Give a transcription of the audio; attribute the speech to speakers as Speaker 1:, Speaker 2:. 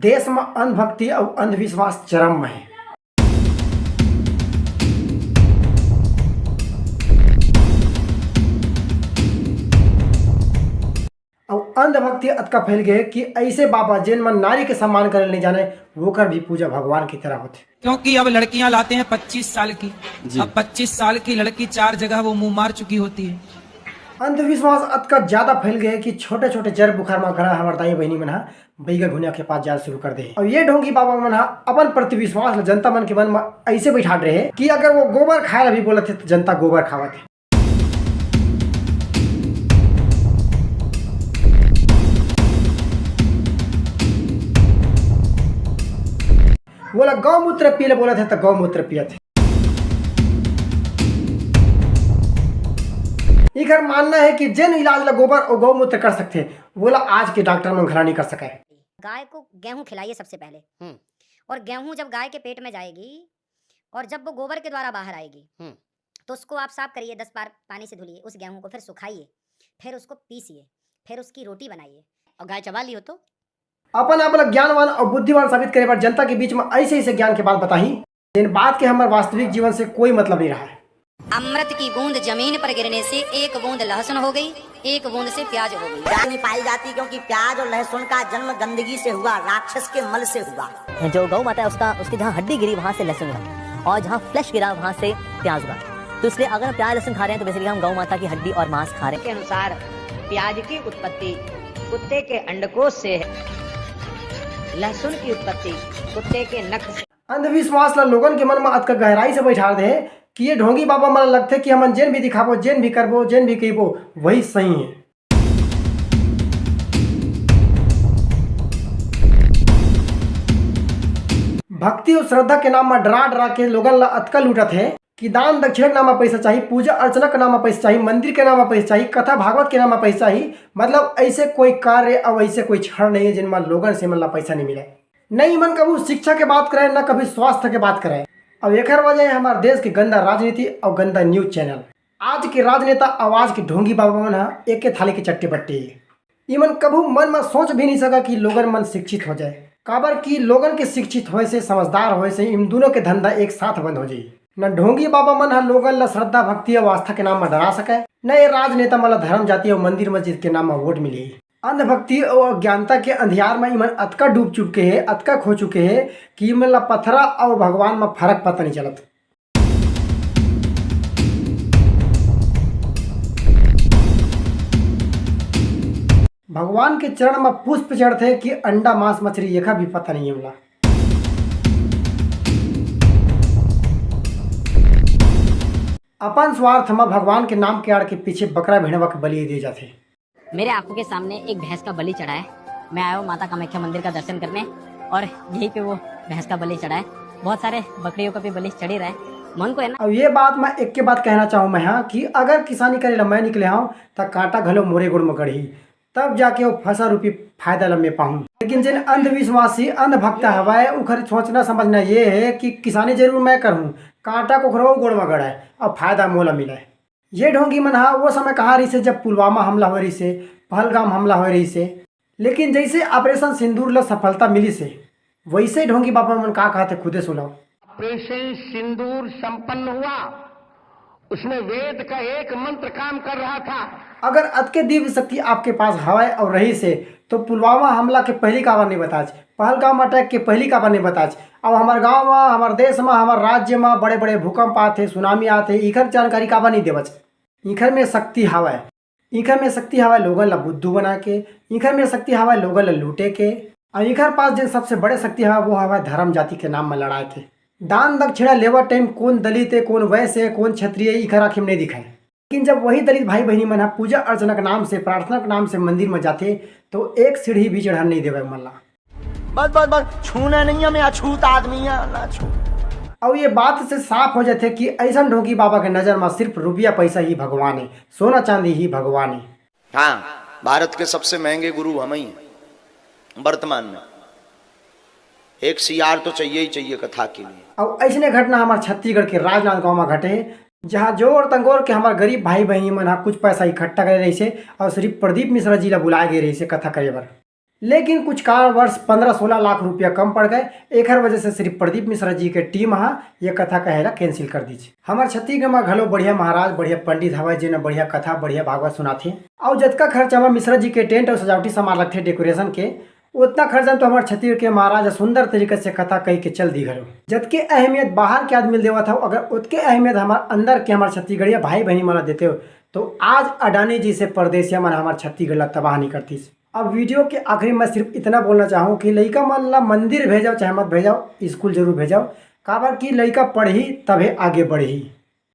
Speaker 1: देश में अंधभक्ति और अंधविश्वास चरम में है। और अंधभक्ति अतका फैल गए कि ऐसे बाबा जिन मन नारी के सम्मान करे नहीं जाने वो कर भी पूजा भगवान की तरह होते।
Speaker 2: क्योंकि अब लड़कियां लाते हैं 25 साल की, अब 25 साल की लड़की 4 जगह वो मुंह मार चुकी होती है।
Speaker 1: अंधविश्वास अतका ज्यादा फैल गए कि छोटे छोटे जर बुखार में घरा हमारे दाई बहनी मन बैगा घुनिया के पास जाना शुरू कर दे। और ये ढोंगी बाबा मन अपन प्रति विश्वास जनता मन के मन में ऐसे बैठा रहे कि अगर वो गोबर खाए भी बोलते तो जनता गोबर खावत है। बोला गौमूत्र पीले बोला थे तो गौमूत्र पिया थे। इधर मानना है कि जिन इलाज ला गोबर और गौमूत्र कर सकते बोला आज के डॉक्टर में घरा नहीं कर सके।
Speaker 3: गाय को गेहूं खिलाइए सबसे पहले, और गेहूं जब गाय के पेट में जाएगी और जब वो गोबर के द्वारा बाहर आएगी तो उसको आप साफ करिए, 10 बार पानी से धुलिए उस गेहूं को, फिर सुखाइए, फिर उसको पीसिए, फिर उसकी रोटी बनाइए और गाय चबा ली हो तो
Speaker 1: अपन अपना ज्ञानवान और बुद्धिमान साबित करे पर जनता के बीच में ऐसे ऐसे ज्ञान के बात बताई इन बात के हमारे वास्तविक जीवन से कोई मतलब नहीं रहा है।
Speaker 3: अमृत की बूंद जमीन पर गिरने से एक बूंद लहसुन हो गई, एक बूंद से प्याज हो गई।
Speaker 4: प्याज नहीं पाई जाती क्योंकि प्याज और लहसुन का जन्म गंदगी से हुआ, राक्षस के मल से हुआ।
Speaker 5: जो गौ माता है उसकी जहाँ हड्डी गिरी वहाँ से लहसुन उगा, और जहाँ फ्लैश गिरा वहाँ से प्याज उगा। तो इसलिए अगर हम प्याज लहसुन खा रहे हैं तो बेसिकली हम गौ माता की हड्डी और मांस खा रहे हैं।
Speaker 6: के अनुसार प्याज की उत्पत्ति कुत्ते के अंडकोश से है, लहसुन की उत्पत्ति कुत्ते के नख से।
Speaker 1: अंधविश्वास ला लोगन के मन में अतका गहराई से बैठा दे कि ये ढोंगी बाबा मन लगते कि हम जेन भी दिखाबो, जेन भी करबो, जेन भी कहिबो वही सही है। भक्ति और श्रद्धा के नाम में डरा डरा के लोगन ला अतका लूटत है कि दान दक्षिणा के नाम में पैसा चाहिए, पूजा अर्चना के नाम में पैसा चाहिए, मंदिर के नाम में पैसा चाहिए, कथा भागवत के नाम में पैसा चाहिए। मतलब ऐसे कोई कार्य और ऐसे कोई क्षण नहीं है जिनमें लोगन से मतलब पैसा नहीं मिले। नहीं मन कभी शिक्षा के बात करें, न कभी स्वास्थ्य के बात करें। अब एक वजह है हमारे देश की गंदा राजनीति और गंदा न्यूज चैनल। आज के राजनेता आवाज की ढोंगी बाबा मन एक थाली के चट्टे बट्टे इमन कभी मन में सोच भी नहीं सका कि लोगन मन शिक्षित हो जाए। काबर की लोगन के शिक्षित होए से, समझदार होए से इन दोनों के धंधा एक साथ बंद हो जाए। न ढोंगी बाबा मन लोगन ला श्रद्धा भक्ति और आस्था के नाम में डरा सके, न ये राजनेता मतलब धर्म जाति और मंदिर मस्जिद के नाम में वोट मिली। अंधभक्ति और अज्ञानता के अंधियार में इमन अतका डूब चुके हैं, अतका खो चुके हैं कि इमन ला पथरा और भगवान में फर्क पता नहीं चलत। भगवान के चरण में पुष्प चढ़ते कि अंडा मांस मछली ये भी पता नहीं है। अपन स्वार्थ में भगवान के नाम के आड़ के पीछे बकरा भेड़वा के बलि दिए जाते।
Speaker 5: मेरे आंखों के सामने एक भैंस का बलि चढ़ा है। मैं आया हूँ माता कामाख्या मंदिर का दर्शन करने और यहीं पे वो भैंस का बलि चढ़ा है। बहुत सारे बकरियों का भी बलि चढ़ी रहा है। मन को है ना। अब
Speaker 1: ये बात मैं एक के बात कहना चाहूँ मैं कि अगर किसानी करे ला मैं निकले हूँ तो कांटा घलो मोरे गुड़ में गढ़ी, तब जाके वो फसा रूपी फायदा लम्बे पाऊँ। लेकिन जिन अंधविश्वासी अंधभक्त हवाए उखर सोचना समझना ये है कि किसानी जरूर मैं करूँ, कांटा को खरो गुड़ में गढ़ाए और फायदा मोला मिले। ये ढोंगी मन वो समय कहाँ रही से जब पुलवामा हमला हो रही से, पहलगाम हमला हो रही से। लेकिन जैसे ऑपरेशन सिंदूर ला सफलता मिली से वैसे ढोंगी बाबा मन का कहते खुदे सुनाओ।
Speaker 7: ऑपरेशन सिंदूर संपन्न हुआ, उसमें वेद का एक मंत्र काम कर रहा था।
Speaker 1: अगर अतके दिव्य शक्ति आपके पास हवाए और रही से तो पुलवामा हमला के पहली काबर नहीं बताज, पहलगाम अटैक के पहली काबर नहीं बताज। अब हमारे गांव में, हमारे देश में, हमारे राज्य में बड़े बड़े भूकंप आते, सुनामी आते, इखर जानकारी काबर नहीं देवच। इखर में शक्ति हवाए, इखर में शक्ति हवाए लोगन ला बुद्धू बना के, इखर में शक्ति हवाए लोगन ला लूटे के। और इखर पास जिन सबसे बड़े शक्ति हवा वो हवा धर्म जाति के नाम में लड़ाए थे। दान दक्षिणा लेवा टाइम कौन दलित है, कौन वैश्य है, कौन क्षत्रिय, इखर आखिर नहीं दिखाए। लेकिन जब वही दलित भाई बहनी मन पूजा अर्चना के नाम से, प्रार्थना के नाम से मंदिर में जाते तो एक सीढ़ी भी चढ़ा नहीं देवे मल्ला।
Speaker 4: बस बस बस छूना नहीं है, मैं अछूत आदमी है ना छू।
Speaker 1: और ये बात से साफ हो जाते कि ऐसा ढोंगी बाबा के नजर में सिर्फ रुपया पैसा ही भगवान है, सोना चांदी ही भगवान है।
Speaker 8: हाँ, भारत के सबसे महंगे गुरु हम ही हैं वर्तमान में। एक सियार तो चाहिए ही चाहिए कथा के लिए।
Speaker 1: और ऐसने घटना हमारे छत्तीसगढ़ के राजनांद गांव में घटे, जहाँ जोर तंगोर के हमारे गरीब भाई बहनी मन कुछ पैसा इकट्ठा करे रही से और सिर्फ प्रदीप मिश्रा जी ला बुलाए गए रही से कथा करे बर। लेकिन कुछ कारणवश 15-16 लाख रुपया कम पड़ गए। एक वजह से श्री प्रदीप मिश्रा जी के टीम ये कथा कहेला कैंसिल कर दीजिए। हमारे छत्तीसगढ़ में घलो बढ़िया महाराज बढ़िया पंडित हवा जिन्हें बढ़िया कथा बढ़िया भागवत सुनाथे। और जतका खर्चा मिश्रा जी के टेंट और सजावटी सामान लगते डेकोरेशन के, उतना खर्चा तो हमारे छत्तीसगढ़ के महाराज सुंदर तरीके से कथा कही के चल दी घरो। जबकि अहमियत बाहर के आदमी देवा था, अगर उतके अहमियत हमारे अंदर के हमारे छत्तीसगढ़िया भाई बहनी माना देते हो तो आज अडानी जी से परदेसिया मन हमारे छत्तीसगढ़ तबाह नहीं करती। अब वीडियो के आखिरी में सिर्फ इतना बोलना चाहूँ कि लड़का मान ला मंदिर भेजाओ चाहे मत भेजाओ, स्कूल जरूर भेजाओ, काबर की लड़का पढ़ी तभी आगे बढ़ी।